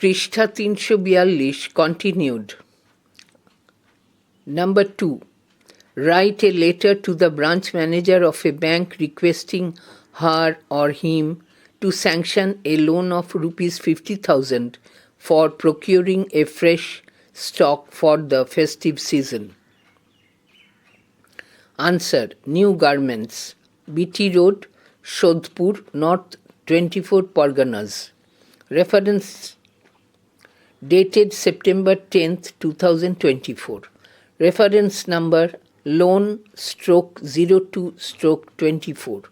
পৃষ্ঠা ৩৪২ continued. Number 2. Write a letter to the branch manager of a bank requesting her or him to sanction a loan of rupees 50,000 for procuring a fresh stock for the festive season. Answer. New garments. BT Road, Shodhpur, North 24 Parganas. Reference dated September 10th, 2024. Reference number loan/02/24.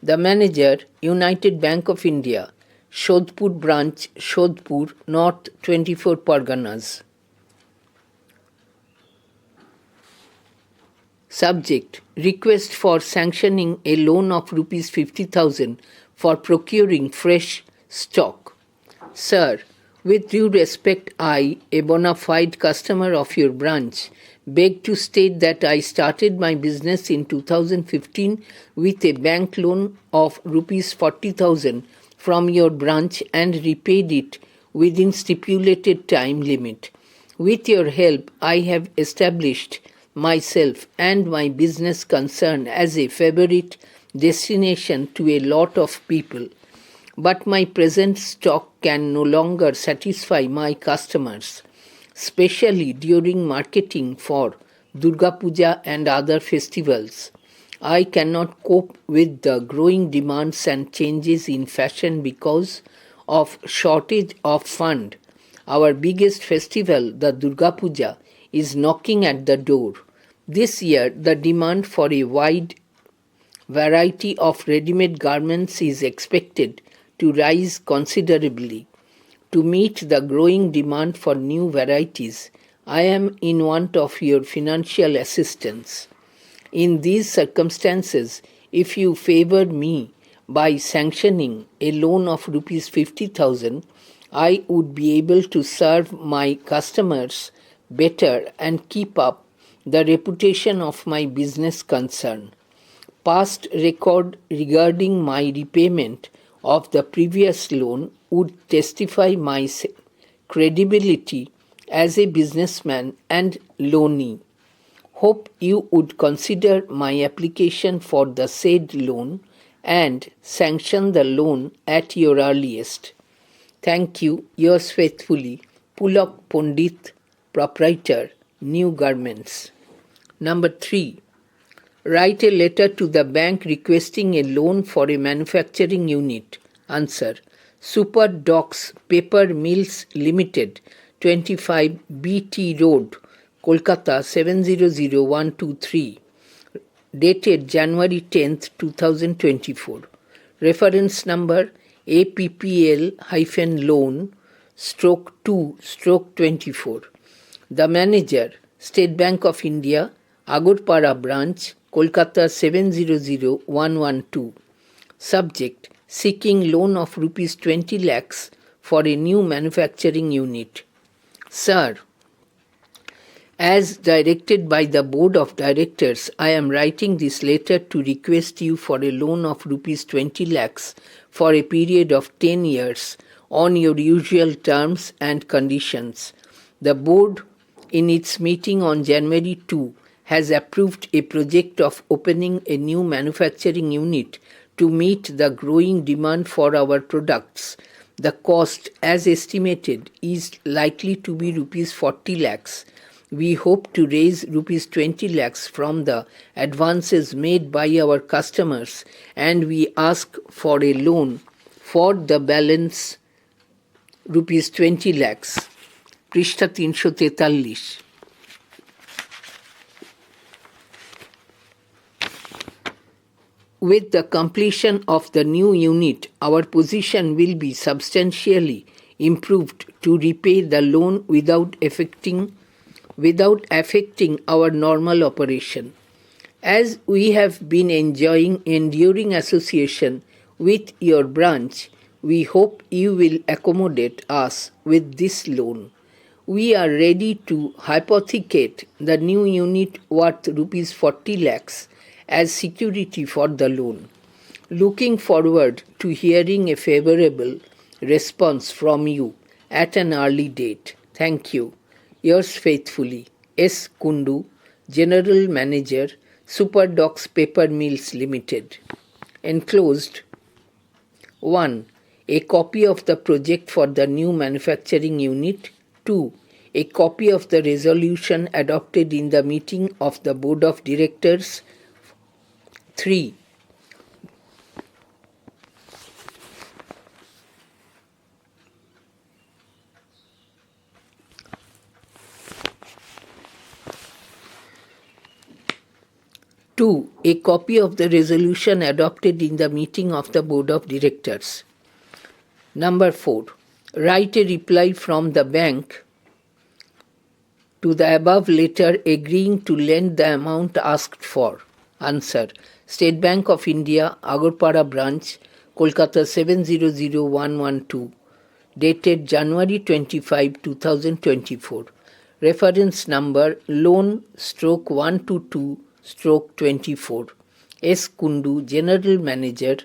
The manager, United Bank of India, Shodhpur branch, Shodhpur, North 24 Parganas. Subject. Request for sanctioning a loan of rupees 50,000 for procuring fresh stock. Sir, with due respect, I, a bona fide customer of your branch, beg to state that I started my business in 2015 with a bank loan of rupees 40,000 from your branch and repaid it within stipulated time limit. With your help, I have established myself and my business concern as a favorite destination to a lot of people. But my present stock can no longer satisfy my customers, especially during marketing for Durga Puja and other festivals. I cannot cope with the growing demands and changes in fashion because of shortage of fund. Our biggest festival, the Durga Puja, is knocking at the door. This year, the demand for a wide variety of ready-made garments is expected to rise considerably. To meet the growing demand for new varieties, I am in want of your financial assistance. In these circumstances, if you favor me by sanctioning a loan of rupees 50,000, I would be able to serve my customers better and keep up the reputation of my business concern. Past record regarding my repayment of the previous loan would testify my credibility as a businessman and loanee. Hope you would consider my application for the said loan and sanction the loan at your earliest. Thank you. Yours faithfully, Pulak Pandit, Proprietor, New Garments. Number 3. Write a letter to the bank requesting a loan for a manufacturing unit. Answer. Super Docks Paper Mills Limited, 25 BT Road, Kolkata 700123. Dated January 10th, 2024. Reference number APPL-loan/2/24. The manager, State Bank of India, Agorpara branch, Kolkata 700112. Subject. Seeking loan of rupees 20 lakhs for a new manufacturing unit. Sir, as directed by the Board of Directors, I am writing this letter to request you for a loan of rupees 20 lakhs for a period of 10 years on your usual terms and conditions. The Board, in its meeting on January 2, has approved a project of opening a new manufacturing unit to meet the growing demand for our products. The cost, as estimated, is likely to be rupees 40 lakhs. We hope to raise rupees 20 lakhs from the advances made by our customers, and we ask for a loan for the balance rupees 20 lakhs. পৃষ্ঠা ৩৪৩। With the completion of the new unit, our position will be substantially improved to repay the loan without affecting our normal operation. As we have been enjoying enduring association with your branch, we hope you will accommodate us with this loan. We are ready to hypothecate the new unit worth rupees 40 lakhs as security for the loan. Looking forward to hearing a favorable response from you at an early date. Thank you. Yours faithfully, S. Kundu, General Manager, Superdocs Paper Mills Limited. Enclosed 1. A copy of the project for the new manufacturing unit. 2. A copy of the resolution adopted in the meeting of the Board of Directors. 3. Two, a copy of the resolution adopted in the meeting of the Board of Directors. Number 4. Write a reply from the bank to the above letter agreeing to lend the amount asked for. Answer. State Bank of India, Agarpara Branch, Kolkata 700112. Dated January 25, 2024. Reference number loan/122/24. S. Kundu, General Manager,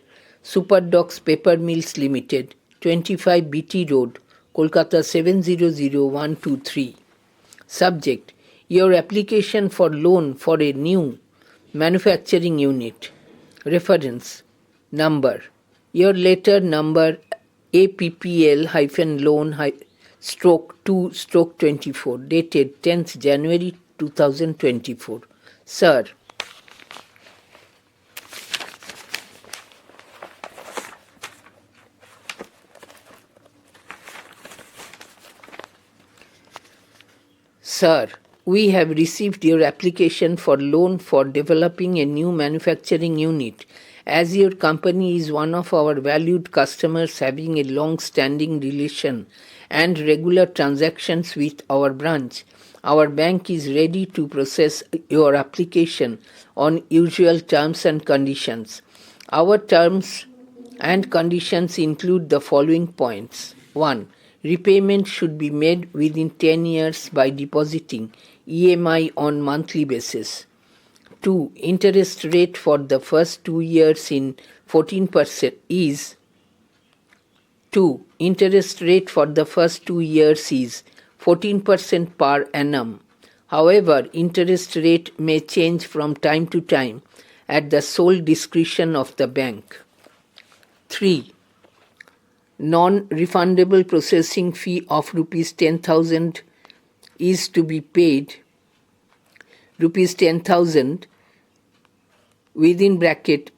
Superdocs Paper Mills Limited, 25 BT Road, Kolkata 700123. Subject: your application for loan for a new manufacturing unit. Reference number: your letter number APPL-loan/2/24 dated 10th January 2024. Sir, Sir, we have received your application for loan for developing a new manufacturing unit. As your company is one of our valued customers having a long-standing relation and regular transactions with our branch, our bank is ready to process your application on usual terms and conditions. Our terms and conditions include the following points. 1. Repayment should be made within 10 years by depositing EMI on monthly basis. 2. Interest rate for the first 2 years in 14% is 2. Interest rate for the first 2 years is 14% per annum. However, interest rate may change from time to time at the sole discretion of the bank. 3. Non-refundable processing fee of rupees 10,000 is to be paid. Rupees 10,000 within bracket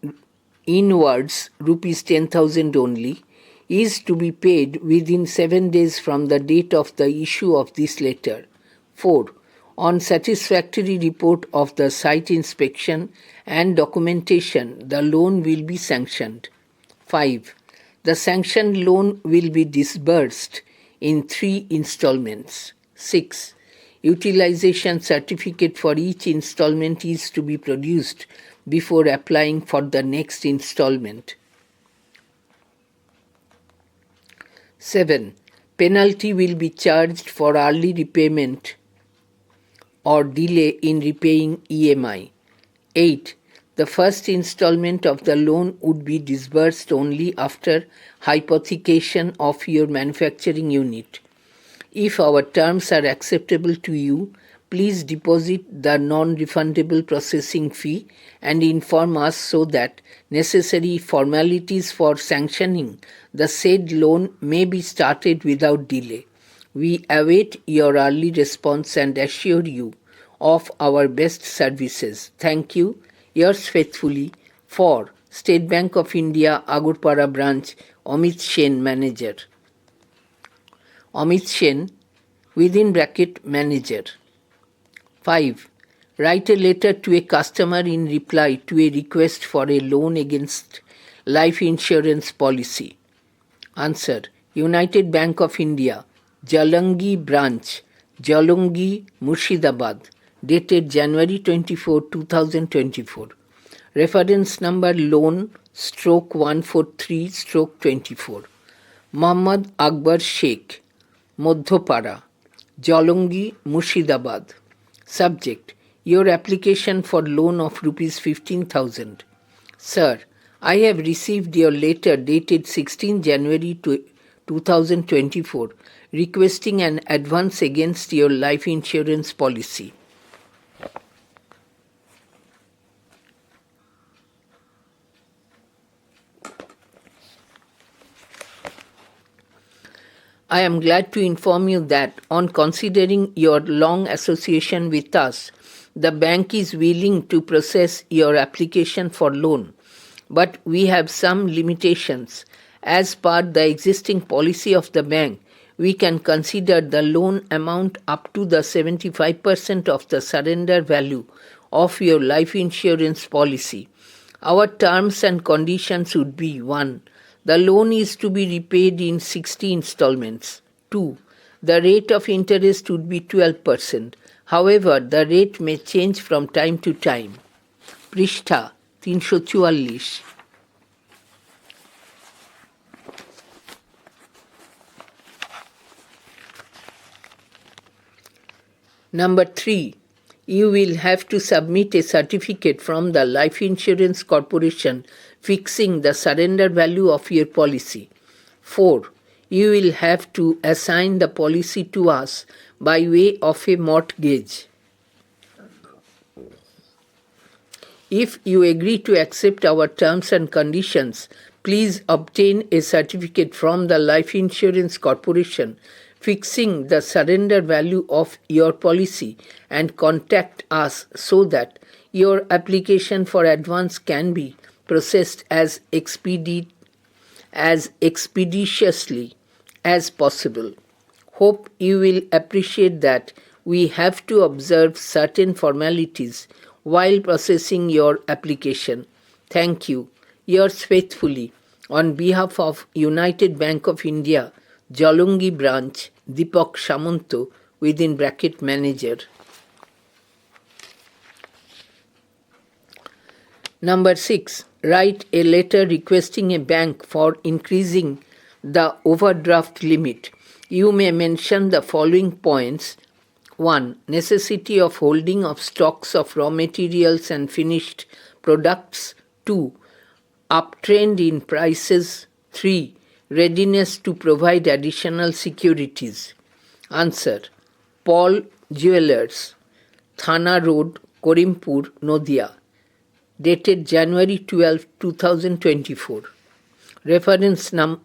inwards rupees 10,000 only is to be paid within 7 days from the date of the issue of this letter. 4. On satisfactory report of the site inspection and documentation, the loan will be sanctioned. 5. The sanctioned loan will be disbursed in 3 installments. 6. Utilization certificate for each installment is to be produced before applying for the next installment. 7. Penalty will be charged for early repayment or delay in repaying EMI. 8. The first installment of the loan would be disbursed only after hypothecation of your manufacturing unit. If our terms are acceptable to you, please deposit the non-refundable processing fee and inform us so that necessary formalities for sanctioning the said loan may be started without delay. We await your early response and assure you of our best services. Thank you. Yours faithfully, for State Bank of India, Agarpara Branch, Amit Sen, Manager. Amit Sen, within bracket, Manager. 5. Write a letter to a customer in reply to a request for a loan against life insurance policy. Answer. United Bank of India, Jalangi Branch, Jalangi, Murshidabad, dated January 24, 2024. Reference number loan/143/24. Muhammad Akbar Sheikh, Madhyapara, Jalangi, Murshidabad. Subject: your application for loan of rupees 15,000. Sir, I have received your letter dated 16 January 2024, requesting an advance against your life insurance policy. I am glad to inform you that on considering your long association with us, the bank is willing to process your application for loan. But we have some limitations. As per the existing policy of the bank, we can consider the loan amount up to the 75% of the surrender value of your life insurance policy. Our terms and conditions would be 1. The loan is to be repaid in 60 installments. 2. The rate of interest would be 12%. However, the rate may change from time to time. Prishtha 344. Number 3. You will have to submit a certificate from the Life Insurance Corporation fixing the surrender value of your policy. 4. You will have to assign the policy to us by way of a mortgage. If you agree to accept our terms and conditions, please obtain a certificate from the Life Insurance Corporation fixing the surrender value of your policy and contact us so that your application for advance can be processed as expeditiously as possible. Hope you will appreciate that we have to observe certain formalities while processing your application. Thank you. Yours faithfully, on behalf of United Bank of India, Jalungi branch, Deepak Samanto, (manager). Number 6. Write a letter requesting a bank for increasing the overdraft limit. You may mention the following points. 1. Necessity of holding of stocks of raw materials and finished products. 2. Uptrend in prices. 3. Readiness to provide additional securities. Answer. Paul Jewelers, Thana Road, Korimpur, Nodia. Dated January 12, 2024. Reference number.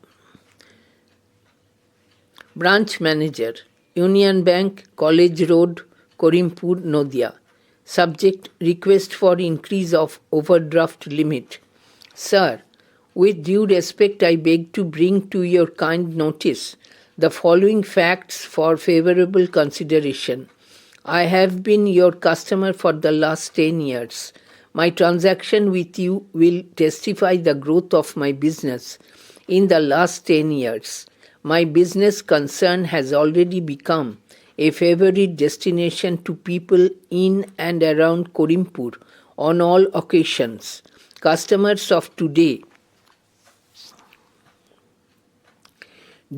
Branch Manager, Union Bank, College Road, Korimpur, Nodia. Subject: request for increase of overdraft limit. Sir, with due respect, I beg to bring to your kind notice the following facts for favorable consideration. I have been your customer for the last 10 years. My transaction with you will testify the growth of my business in the last 10 years. My business concern has already become a favorite destination to people in and around Korimpur on all occasions. Customers of today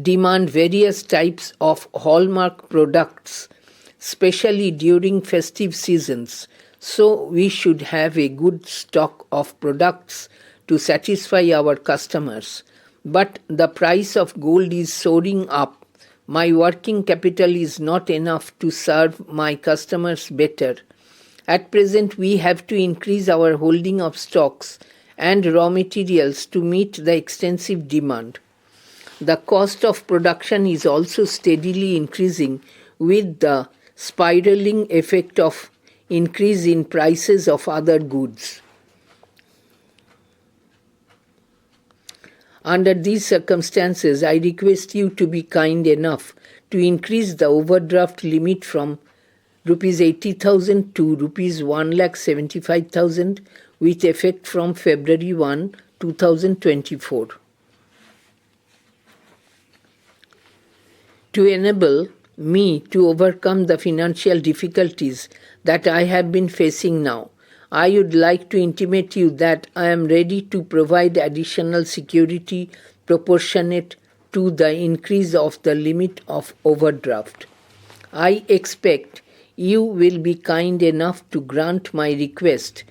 demand various types of hallmark products, especially during festive seasons, so we should have a good stock of products to satisfy our customers. But the price of gold is soaring up. My working capital is not enough to serve my customers better. At present, we have to increase our holding of stocks and raw materials to meet the extensive demand. The cost of production is also steadily increasing with the spiraling effect of increase in prices of other goods. Under these circumstances, I request you to be kind enough to increase the overdraft limit from Rs 80,000 to Rs 1,75,000 with effect from February 1, 2024. To enable me to overcome the financial difficulties that I have been facing now, I would like to intimate you that I am ready to provide additional security proportionate to the increase of the limit of overdraft. I expect you will be kind enough to grant my request.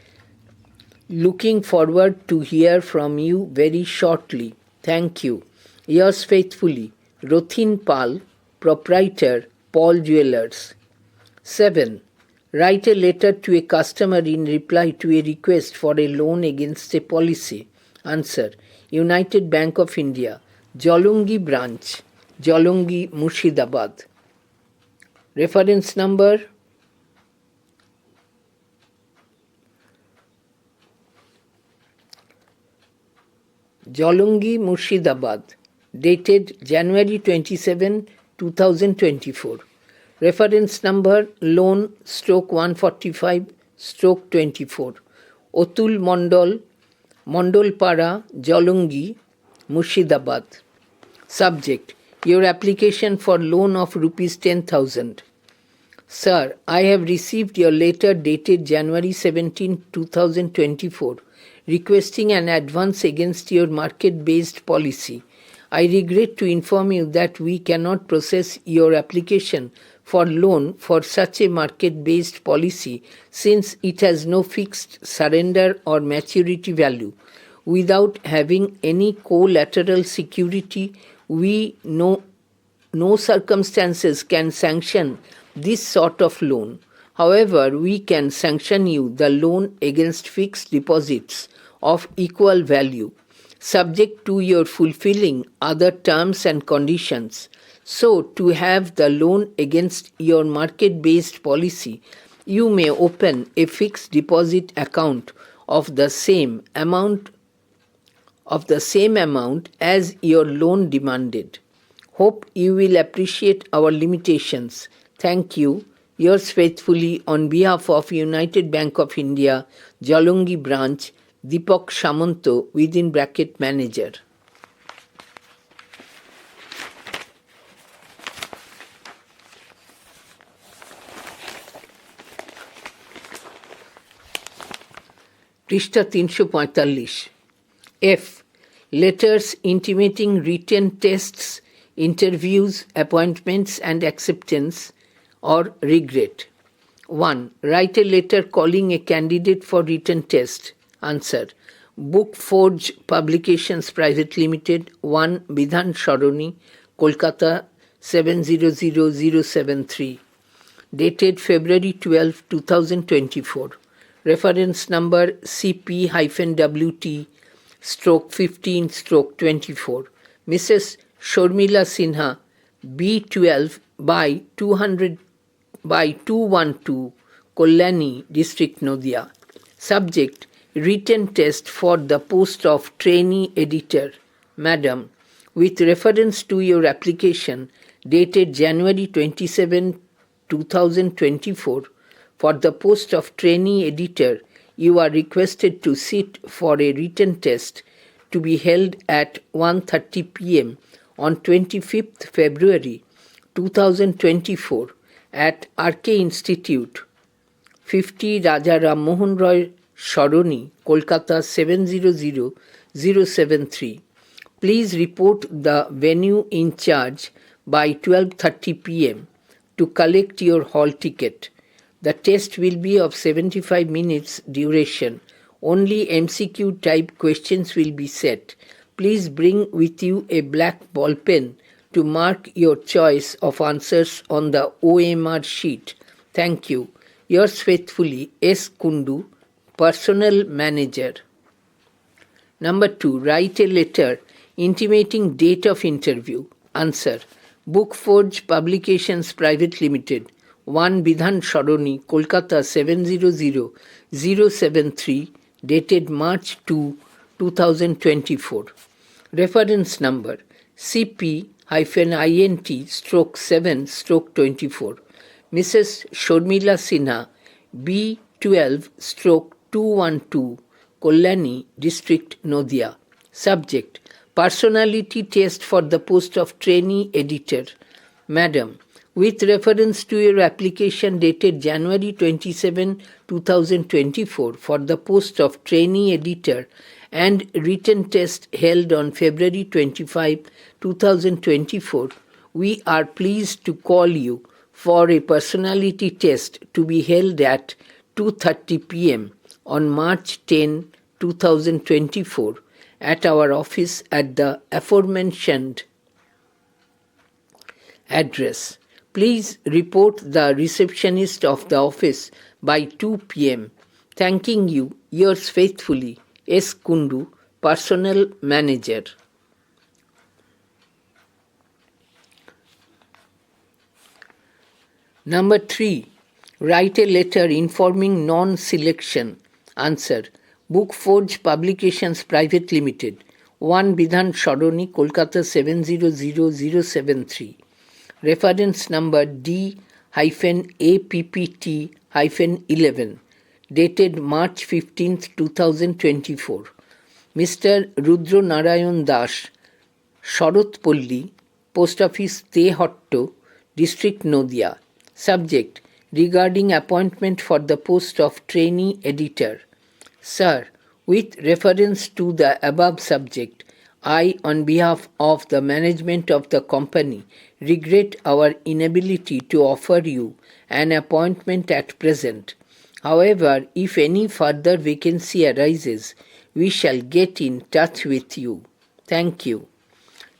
Looking forward to hear from you very shortly. Thank you. Yours faithfully, Rothin Pal, Proprietor, Paul Jewelers. 7. Write a letter to a customer in reply to a request for a loan against a policy. Answer. United Bank of India, Jolongi Branch, Jolongi, Murshidabad. Reference number Jolongi, Murshidabad, dated January 27, 2024. Reference number loan /145/24. Otul Mondol, Mondolpara, Jolongi, Murshidabad. Subject. Your application for loan of rupees 10,000. Sir, I have received your letter dated January 17, 2024, requesting an advance against your market-based policy. I regret to inform you that we cannot process your application for loan for such a market-based policy since it has no fixed surrender or maturity value. Without having any collateral security, we no circumstances can sanction this sort of loan. However, we can sanction you the loan against fixed deposits of equal value, subject to your fulfilling other terms and conditions. So, to have the loan against your market-based policy, you may open a fixed deposit account of the same amount as your loan demanded. Hope you will appreciate our limitations. Thank you. Yours faithfully, on behalf of United Bank of India, Jolongi Branch, Deepak Samanto, (manager). পৃষ্ঠা 345. F. Letters intimating written tests, interviews, appointments and acceptance or regret. 1. Write a letter calling a candidate for written test. Answer. Book Forge Publications Private Limited, 1 Bidhan Sharoni, Kolkata 700073. Dated February 12, 2024. Reference number CP-WT/15/24. Mrs. Shormila Sinha, B12 by 212, Kollani, District Noida. Subject. Written test for the post of trainee editor. Madam, with reference to your application dated January 27, 2024, for the post of trainee editor, you are requested to sit for a written test to be held at 1:30 p.m. on 25th February 2024 at RK Institute, 50 Raja Ram Mohan Roy Sharoni, Kolkata 700073. Please report the venue in charge by 12:30 p.m. to collect your hall ticket. The test will be of 75 minutes duration. Only MCQ type questions will be set. Please bring with you a black ball pen to mark your choice of answers on the OMR sheet. Thank you. Yours faithfully, S. Kundu, Personal Manager. Number 2. Write a letter intimating date of interview. Answer. Book Forge Publications Private Limited, 1 Bidhan Sharoni, Kolkata 700073, dated March 2, 2024. Reference number CP-INT/7/24. Mrs. Shormila Sinha, B12/212, Kollani, District Noida. Subject. Personality test for the post of trainee editor. Madam, with reference to your application dated January 27, 2024 for the post of trainee editor and written test held on February 25, 2024, we are pleased to call you for a personality test to be held at 2:30 p.m. on March 10, 2024 at our office at the aforementioned Address. Please report the receptionist of the office by 2 p.m. Thanking you, yours faithfully, S. Kundu, Personnel Manager. Number 3. Write a letter informing non-selection. Answer. Book Forge Publications Private Limited, 1 Bidhan Sharoni, Kolkata 700073. Reference number D-APPT-11, dated March 15th, 2024. Mr. Rudra Narayan Das, Sharatpolli, Post Office Tehotto, District Nodia. Subject: regarding appointment for the post of trainee editor. Sir, with reference to the above subject, I, on behalf of the management of the company, regret our inability to offer you an appointment at present. However, if any further vacancy arises, we shall get in touch with you. Thank you.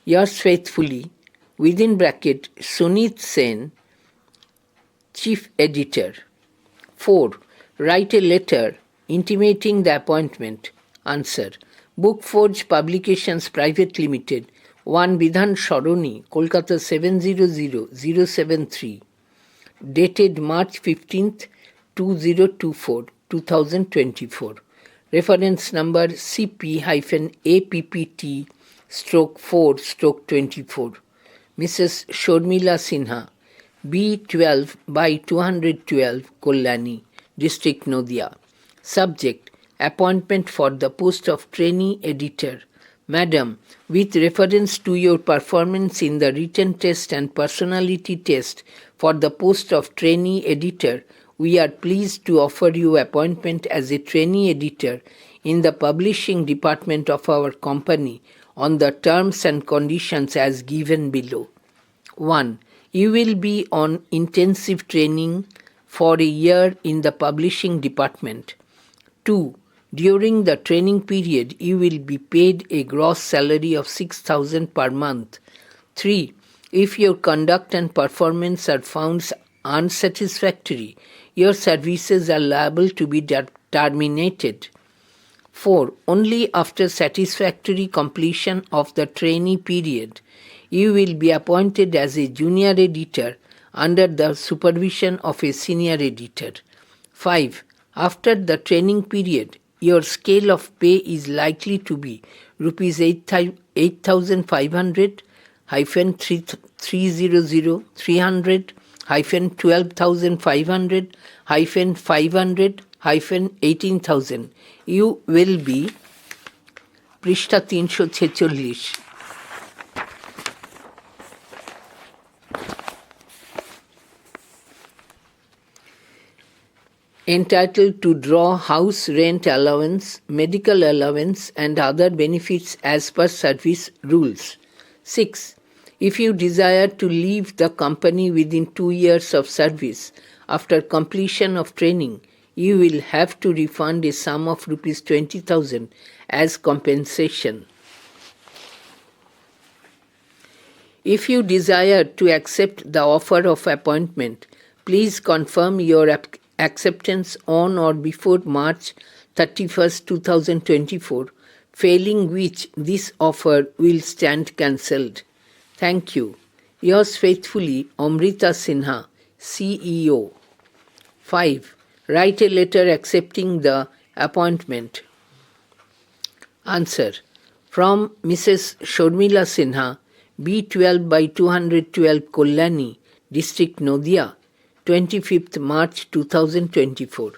Yours faithfully, within bracket, Sunit Sen, Chief Editor. 4. Write a letter intimating the appointment. Answer. Book Forge Publications Private Limited, 1 Bidhan Sharoni, Kolkata 700073. Dated March 15th, 2024, 2024. Reference number CP-APPT/4/24. Mrs. Shormila Sinha, B12 by 212, Kollani, District Nodia. Subject: appointment for the post of trainee editor. Madam, with reference to your performance in the written test and personality test for the post of trainee editor, we are pleased to offer you appointment as a trainee editor in the publishing department of our company on the terms and conditions as given below. 1. You will be on intensive training for a year in the publishing department. 2. During the training period, you will be paid a gross salary of 6,000 per month. 3. If your conduct and performance are found unsatisfactory, your services are liable to be terminated. 4. Only after satisfactory completion of the trainee period, you will be appointed as a junior editor under the supervision of a senior editor. 5. After the training period, your scale of pay is likely to be rupees 8,500 -300 300 -12,500 -500 -18,000. You will be পৃষ্ঠা 346. Entitled to draw house rent allowance, medical allowance, and other benefits as per service rules. 6. If you desire to leave the company within 2 years of service after completion of training, you will have to refund a sum of rupees 20,000 as compensation. If you desire to accept the offer of appointment, please confirm your acceptance on or before March 31st, 2024, failing which this offer will stand cancelled. Thank you. Yours faithfully, Amrita Sinha, CEO. 5. Write a letter accepting the appointment. Answer. From Mrs. Shormila Sinha, B12 by 212, Kollani, District Nodia, 25th March 2024.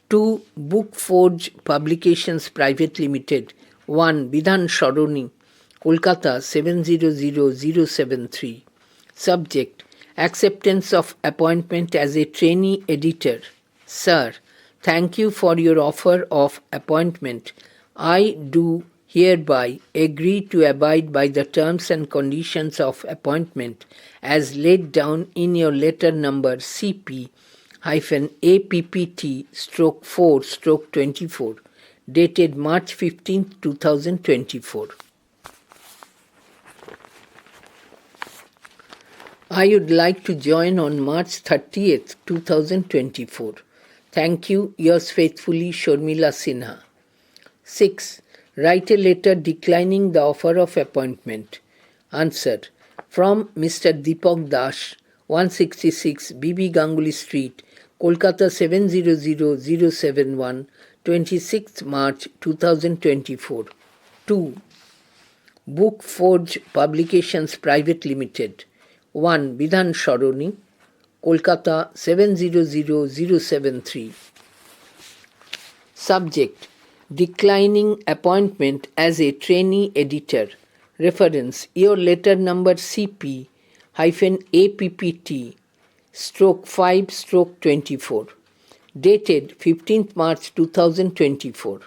2. Book Forge Publications Private Limited, 1 Bidhan Sharoni, Kolkata 700073. Subject: acceptance of appointment as a trainee editor. Sir, thank you for your offer of appointment. I do hereby agree to abide by the terms and conditions of appointment as laid down in your letter number CP-APPT/4/24, dated March 15, 2024. I would like to join on March 30th, 2024. Thank you, yours faithfully, Sharmila Sinha. 6. Write a letter declining the offer of appointment. Answer. From Mr. Deepak Dash, 166 BB Ganguly Street, Kolkata 700071, 26th March 2024. 2. Book Forge Publications Private Limited, 1 Bidhan Sharoni, Kolkata 700073. Subject. Declining appointment as a trainee editor. Reference. Your letter number CP-APPT/5/24. Dated 15th March 2024.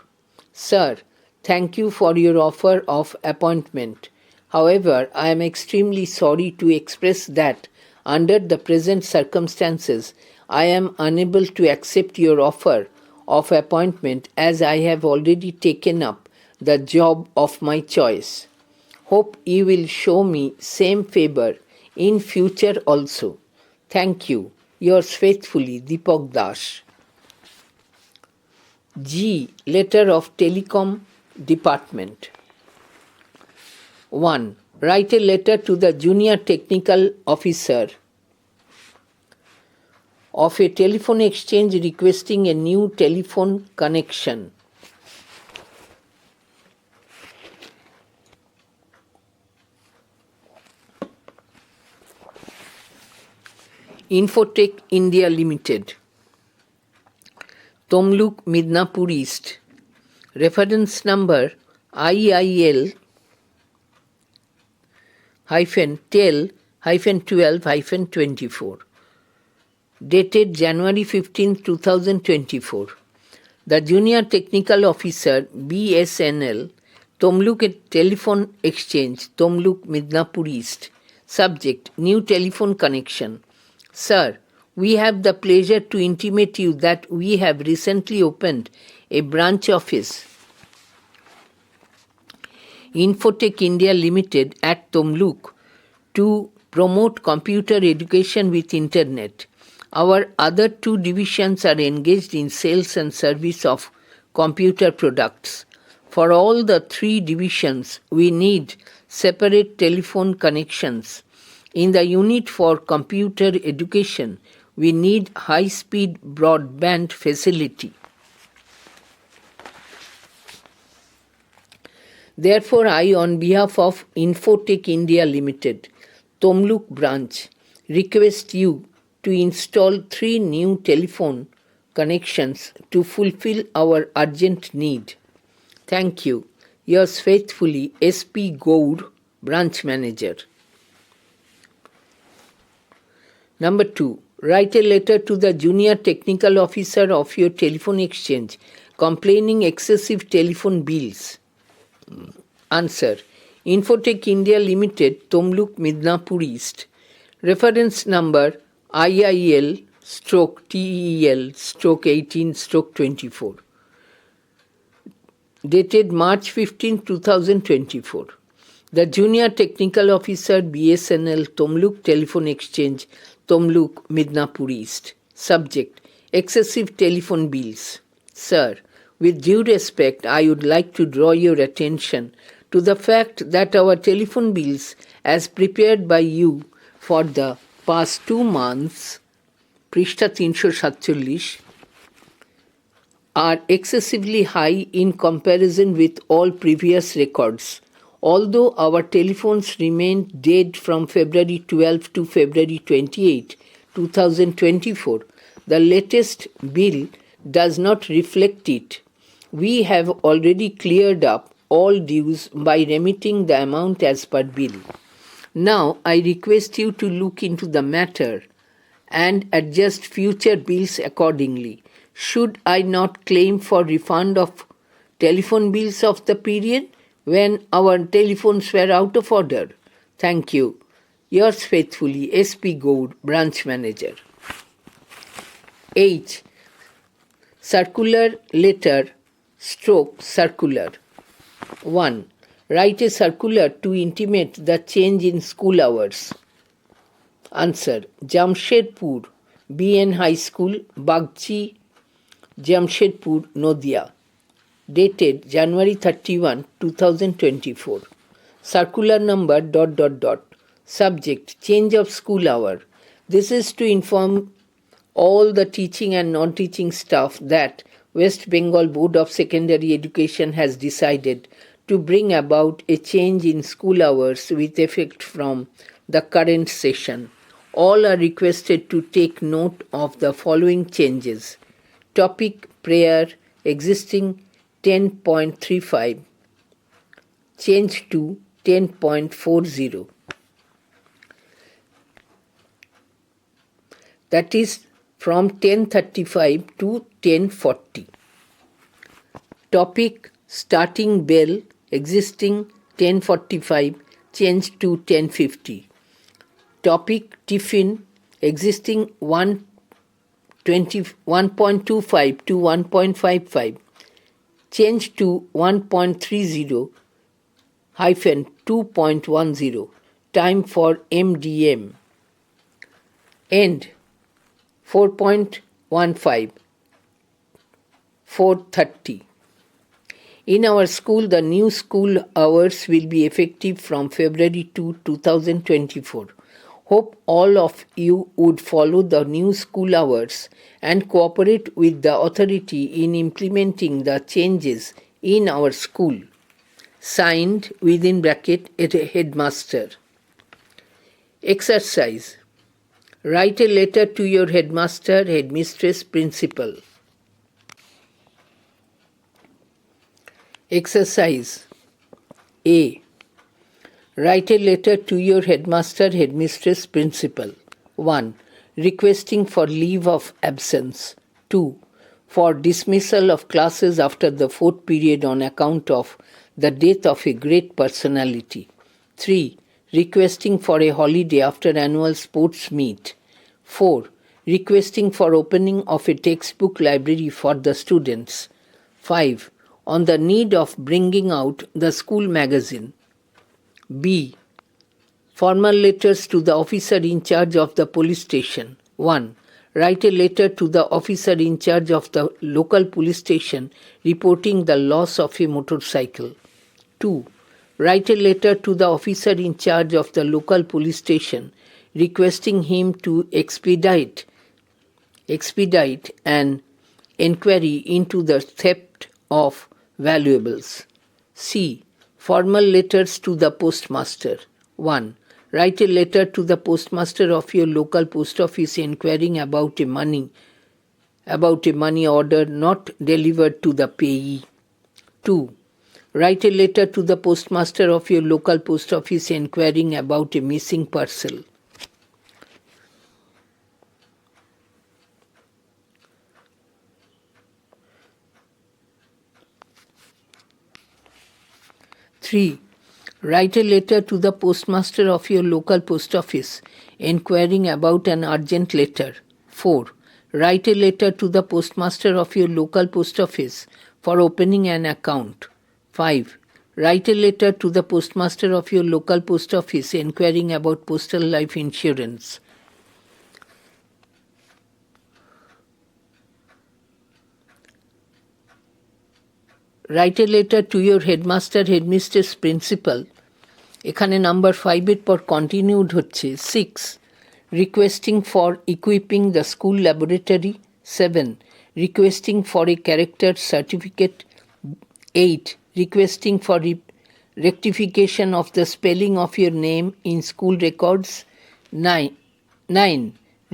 Sir, thank you for your offer of appointment. However, I am extremely sorry to express that, under the present circumstances, I am unable to accept your offer of appointment as I have already taken up the job of my choice. Hope you will show me same favor in future also. Thank you. Yours faithfully, Deepak Dash. G. Letter of Telecom Department. 1. Write a letter to the Junior Technical Officer of a telephone exchange requesting a new telephone connection. Infotech India Limited, Tomluk, Midnapur East. Reference number IIL-TEL-12-24. Dated January 15, 2024. The Junior Technical Officer, BSNL, Tomluk Telephone Exchange, Tomluk, Midnapur East. Subject. New telephone connection. Sir, we have the pleasure to intimate you that we have recently opened a branch office, Infotech India Limited at Tomluk, to promote computer education with internet. Our other two divisions are engaged in sales and service of computer products. For all the three divisions, we need separate telephone connections. In the unit for computer education, we need high-speed broadband facility. Therefore, I, on behalf of Infotech India Limited, Tomluk branch, request you to install 3 new telephone connections to fulfill our urgent need. Thank you. Yours faithfully, S.P. Gour, Branch Manager. Number 2. Write a letter to the Junior Technical Officer of your telephone exchange complaining excessive telephone bills. Answer. Infotech India Limited, Tomluk, Midnapur East. Reference number IIL/TEL/18/24. Dated March 15, 2024. The Junior Technical Officer, BSNL, Tomluk Telephone Exchange, Tomluk, Midnapur East. Subject. Excessive telephone bills. Sir, with due respect, I would like to draw your attention to the fact that our telephone bills, as prepared by you for the past 2 months, Prishta 347, are excessively high in comparison with all previous records. Although our telephones remained dead from February 12 to February 28, 2024, the latest bill does not reflect it. We have already cleared up all dues by remitting the amount as per bill. Now I request you to look into the matter and adjust future bills accordingly. Should I not claim for refund of telephone bills of the period when our telephones were out of order? Thank you. Yours faithfully, S.P. Gour, Branch Manager. H. Circular letter / circular. 1. Write a circular to intimate the change in school hours. Answer: Jamshedpur, BN High School, Bagchi, Jamshedpur, Nodia. Dated January 31, 2024. Circular number ... Subject: change of school hour. This is to inform all the teaching and non-teaching staff that West Bengal Board of Secondary Education has decided to bring about a change in school hours with effect from the current session. All are requested to take note of the following changes. Topic: prayer, existing 10.35, change to 10.40. That is from 10:35 to 10:40. Topic: starting bell, existing 10:45, change to 10:50. Topic: tiffin, existing 1.25 to 1.55, change to 1.30 hyphen 2.10. Time for MDM. End 4.15, 4:30. In our school, the new school hours will be effective from February 2, 2024. Hope all of you would follow the new school hours and cooperate with the authority in implementing the changes in our school. Signed within bracket headmaster. Exercise: write a letter to your headmaster, headmistress, principal. Exercise A. Write a letter to your headmaster, headmistress, principal. 1. Requesting for leave of absence. 2. For dismissal of classes after the 4th period on account of the death of a great personality. 3. Requesting for a holiday after annual sports meet. 4. Requesting for opening of a textbook library for the students. 5. On the need of bringing out the school magazine. B. Formal letters to the officer in charge of the police station. 1. Write a letter to the officer in charge of the local police station reporting the loss of a motorcycle. 2. Write a letter to the officer in charge of the local police station requesting him to expedite an inquiry into the theft of valuables. C. Formal letters to the postmaster. 1. Write a letter to the postmaster of your local post office inquiring about a money order not delivered to the payee. 2. Write a letter to the postmaster of your local post office inquiring about a missing parcel. Three. Write a letter to the postmaster of your local post office inquiring about an urgent letter. 4. Write a letter to the postmaster of your local post office for opening an account. 5. Write a letter to the postmaster of your local post office inquiring about postal life insurance. Write a letter to your headmaster, headmistress, principal. এখানে number 5 এর পর continued হচ্ছে 6. Requesting for equipping the school laboratory. 7. Requesting for a character certificate. 8. Requesting for rectification of the spelling of your name in school records. 9.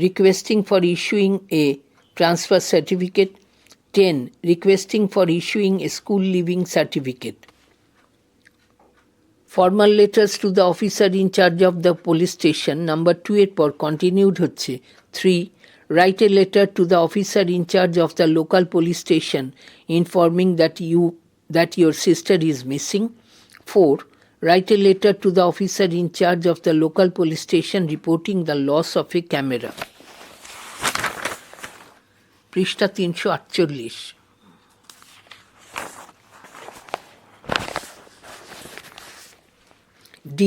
Requesting for issuing a transfer certificate. 10. Requesting for issuing a school leaving certificate. Formal letters to the officer in charge of the police station. Number 2 এর পর continued হচ্ছে 3. Write a letter to the officer in charge of the local police station informing that your sister is missing. 4. Write a letter to the officer in charge of the local police station reporting the loss of a camera. পৃষ্ঠা 348. D.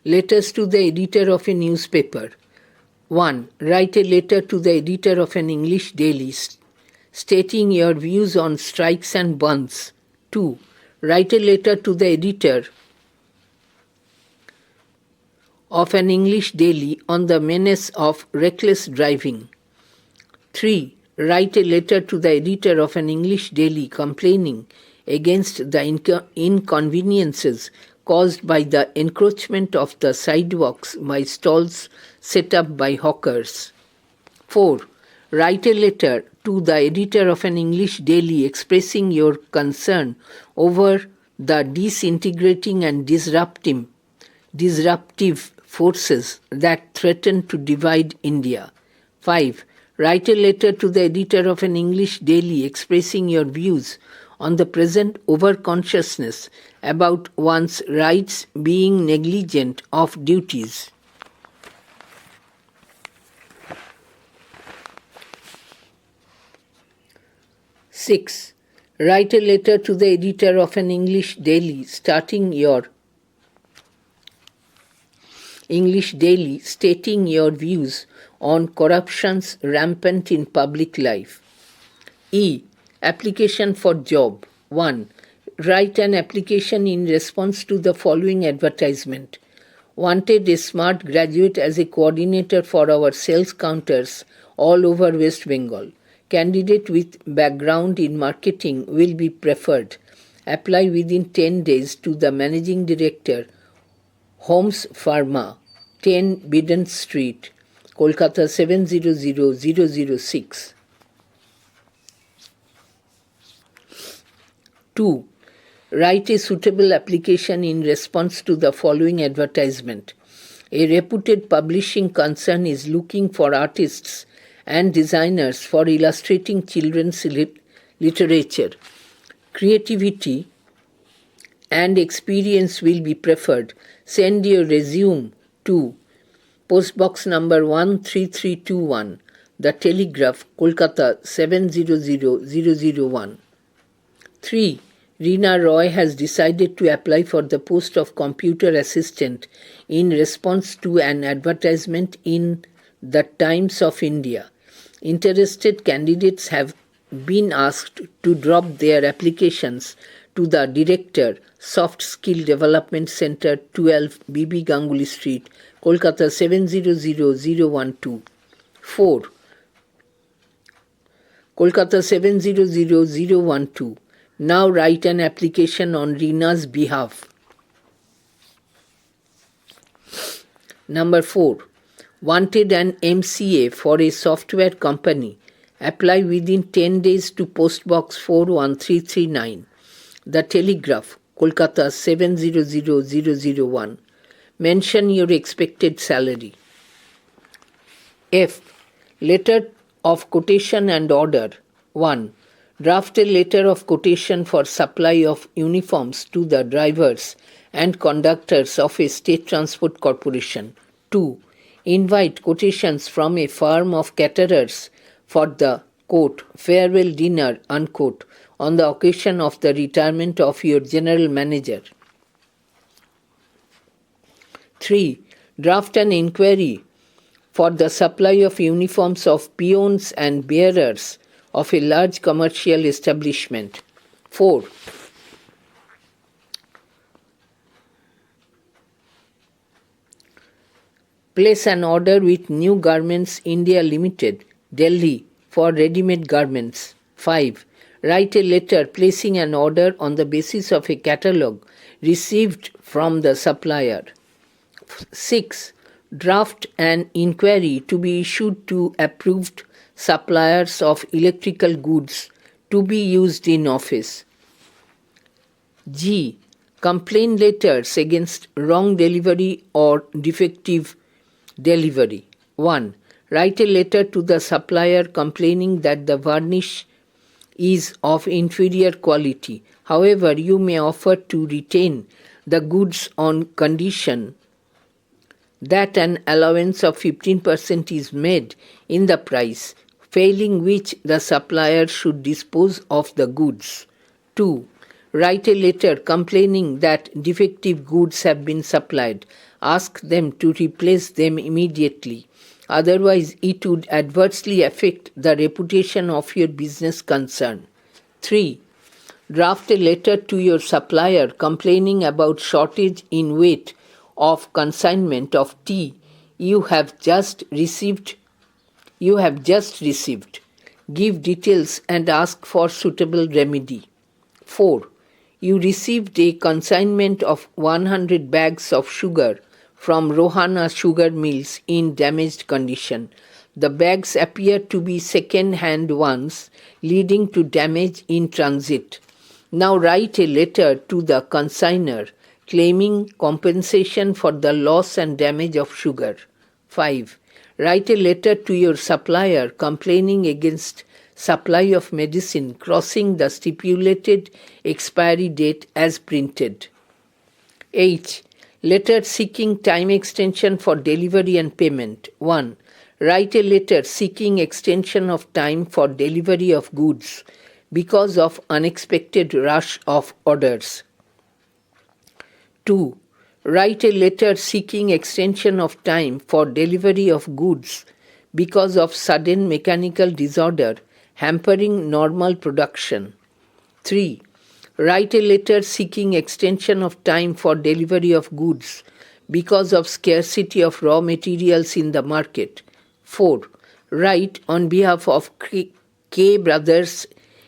Letters to the editor of a newspaper. 1. Write a letter to the editor of an English daily stating your views on strikes and bonds. 2. Write a letter to the editor of an English daily on the menace of reckless driving. 3. Write a letter to the editor of an English daily complaining against the inconveniences caused by the encroachment of the sidewalks by stalls set up by hawkers. 4. Write a letter to the editor of an English daily expressing your concern over the disintegrating and disruptive forces that threaten to divide India. 5. Write a letter to the editor of an English daily expressing your views on the present overconsciousness about one's rights being negligent of duties. Six. Write a letter to the editor of an English daily stating your views on corruptions rampant in public life. E. Application for job. 1. Write an application in response to the following advertisement. Wanted a smart graduate as a coordinator for our sales counters all over West Bengal. Candidate with background in marketing will be preferred. Apply within 10 days to the Managing Director, Homes Pharma, 10 Bidden Street, Kolkata 700006. 2. Write a suitable application in response to the following advertisement. A reputed publishing concern is looking for artists and designers for illustrating children's literature. Creativity and experience will be preferred. Send your resume to Postbox number 13321, The Telegraph, Kolkata 700001. 3. Reena Roy has decided to apply for the post of computer assistant in response to an advertisement in the Times of India. Interested candidates have been asked to drop their applications to the Director, Soft Skill Development Center, 12 BB Ganguly Street, Kolkata 700012. 4. Kolkata 700012. Now write an application on Reena's behalf. Number 4. Wanted an MCA for a software company. Apply within 10 days to Postbox 41339. The Telegraph, Kolkata 700001. Mention your expected salary. F. Letter of quotation and order. 1. Draft a letter of quotation for supply of uniforms to the drivers and conductors of a state transport corporation. 2. Invite quotations from a firm of caterers for the, quote, farewell dinner, unquote, on the occasion of the retirement of your general manager. 3. Draft an inquiry for the supply of uniforms of peons and bearers of a large commercial establishment. 4. Place an order with New Garments India Limited, Delhi, for ready-made garments. 5. Write a letter placing an order on the basis of a catalogue received from the supplier. 6. Draft an inquiry to be issued to approved suppliers of electrical goods to be used in office. G. Complain letters against wrong delivery or defective delivery. 1. Write a letter to the supplier complaining that the varnish is of inferior quality. However, you may offer to retain the goods on condition that an allowance of 15% is made in the price, failing which the supplier should dispose of the goods. 2. Write a letter complaining that defective goods have been supplied. ask them to replace them immediately. Otherwise, it would adversely affect the reputation of your business concern. 3. Draft a letter to your supplier complaining about shortage in weight of consignment of tea you have just received. Give details and ask for suitable remedy. 4. You received a consignment of 100 bags of sugar from Rohana Sugar Mills in damaged condition. The bags appear to be second-hand ones, leading to damage in transit. Now write a letter to the consignor claiming compensation for the loss and damage of sugar. 5. Write a letter to your supplier complaining against supply of medicine crossing the stipulated expiry date as printed. 8. Letter seeking time extension for delivery and payment. 1. Write a letter seeking extension of time for delivery of goods because of unexpected rush of orders. 2. Write a letter seeking extension of time for delivery of goods because of sudden mechanical disorder hampering normal production. 3. Write a letter seeking extension of time for delivery of goods because of scarcity of raw materials in the market. 4. Write on behalf of K Brothers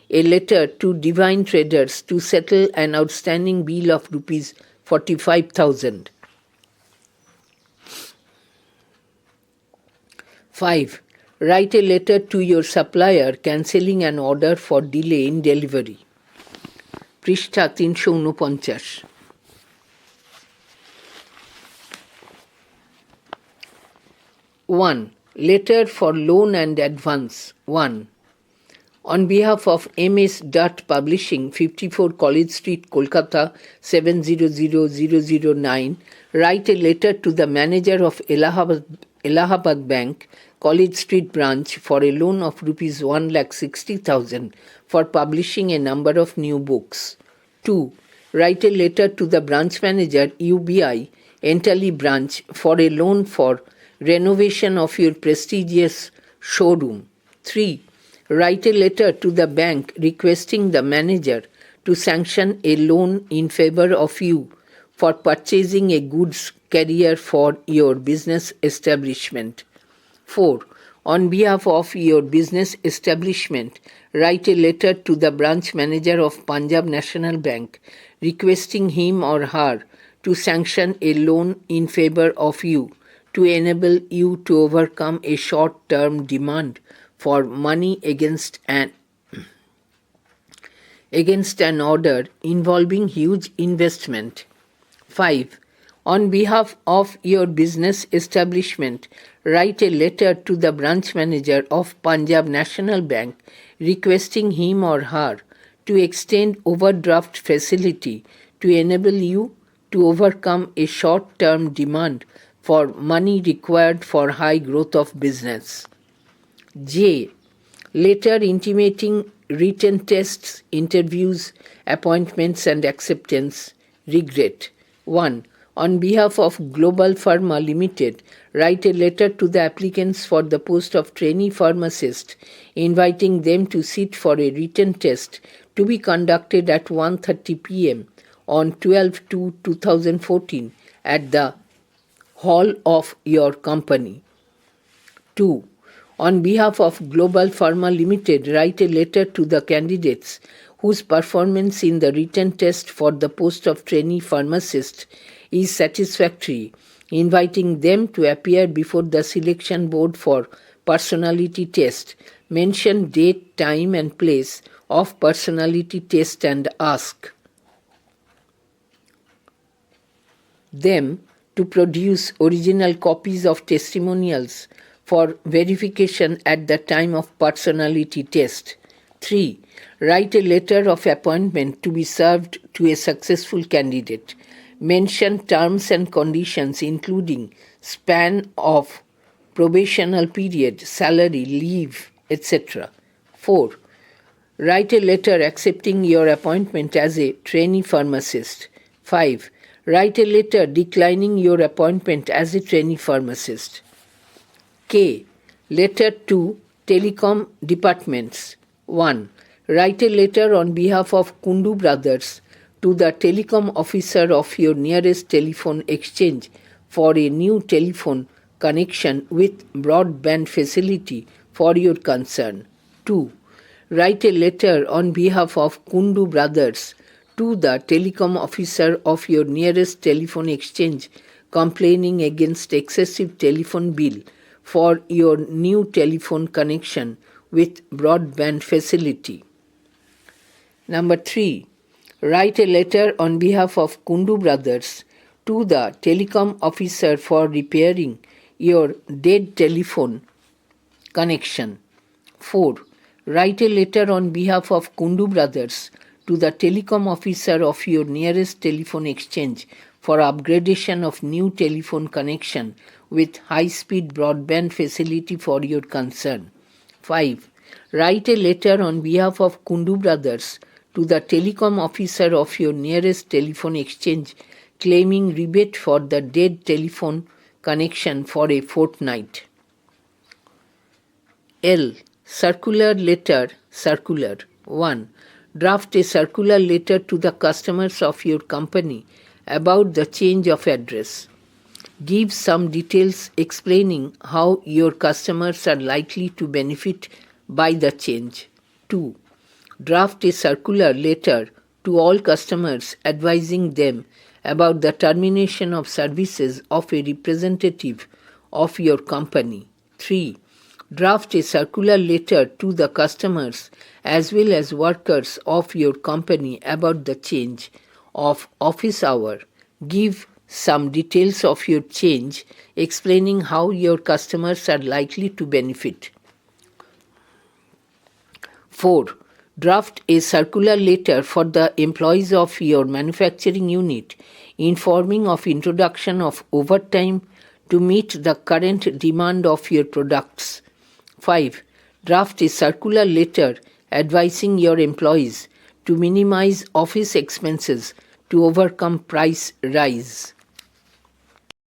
a letter to Divine Traders to settle an outstanding bill of rupees 45,000. 5. Write a letter to your supplier cancelling an order for delay in delivery. পৃষ্ঠা 349. 1. Letter for loan and advance. 1. On behalf of MS Dutt Publishing, 54 College Street, Kolkata 700009, write a letter to the manager of Allahabad Bank, College Street branch for a loan of rupees 1,60,000 for publishing a number of new books. 2. Write a letter to the branch manager UBI, Enterley branch for a loan for renovation of your prestigious showroom. 3. Write a letter to the bank requesting the manager to sanction a loan in favor of you for purchasing a goods carrier for your business establishment. 4. On behalf of your business establishment, write a letter to the branch manager of Punjab National Bank requesting him or her to sanction a loan in favor of you to enable you to overcome a short-term demand for money against an order involving huge investment. 5. On behalf of your business establishment, write a letter to the branch manager of Punjab National Bank requesting him or her to extend overdraft facility to enable you to overcome a short-term demand for money required for high growth of business. J. Letter intimating written tests, interviews, appointments and acceptance. Regret. 1. On behalf of Global Pharma Limited, write a letter to the applicants for the post of trainee pharmacist, inviting them to sit for a written test to be conducted at 1:30 p.m. on 12/2/2014 at the hall of your company. 2. On behalf of Global Pharma Limited, write a letter to the candidates whose performance in the written test for the post of trainee pharmacist is satisfactory, inviting them to appear before the selection board for personality test. Mention date, time and place of personality test and ask them to produce original copies of testimonials for verification at the time of personality test. 3. Write a letter of appointment to be served to a successful candidate. Mention terms and conditions including span of probational period, salary, leave, etc. 4. Write a letter accepting your appointment as a trainee pharmacist. 5. Write a letter declining your appointment as a trainee pharmacist. K. Letter to telecom departments. 1. Write a letter on behalf of Kundu Brothers to the telecom officer of your nearest telephone exchange for a new telephone connection with broadband facility for your concern. 2. Write a letter on behalf of Kundu Brothers to the telecom officer of your nearest telephone exchange complaining against excessive telephone bill for your new telephone connection with broadband facility. Number 3. Write a letter on behalf of Kundu Brothers to the telecom officer for repairing your dead telephone connection. 4. Write a letter on behalf of Kundu Brothers to the telecom officer of your nearest telephone exchange for upgradation of new telephone connection with high-speed broadband facility for your concern. 5. Write a letter on behalf of Kundu Brothers to the telecom officer of your nearest telephone exchange claiming rebate for the dead telephone connection for a fortnight. L. Circular letter. Circular. 1. Draft a circular letter to the customers of your company about the change of address. Give some details explaining how your customers are likely to benefit by the change. 2. Draft a circular letter to all customers advising them about the termination of services of a representative of your company. 3. Draft a circular letter to the customers as well as workers of your company about the change of office hour. Give some details of your change, explaining how your customers are likely to benefit. 4. Draft a circular letter for the employees of your manufacturing unit, informing of introduction of overtime to meet the current demand of your products. 5. Draft a circular letter advising your employees to minimize office expenses to overcome price rise.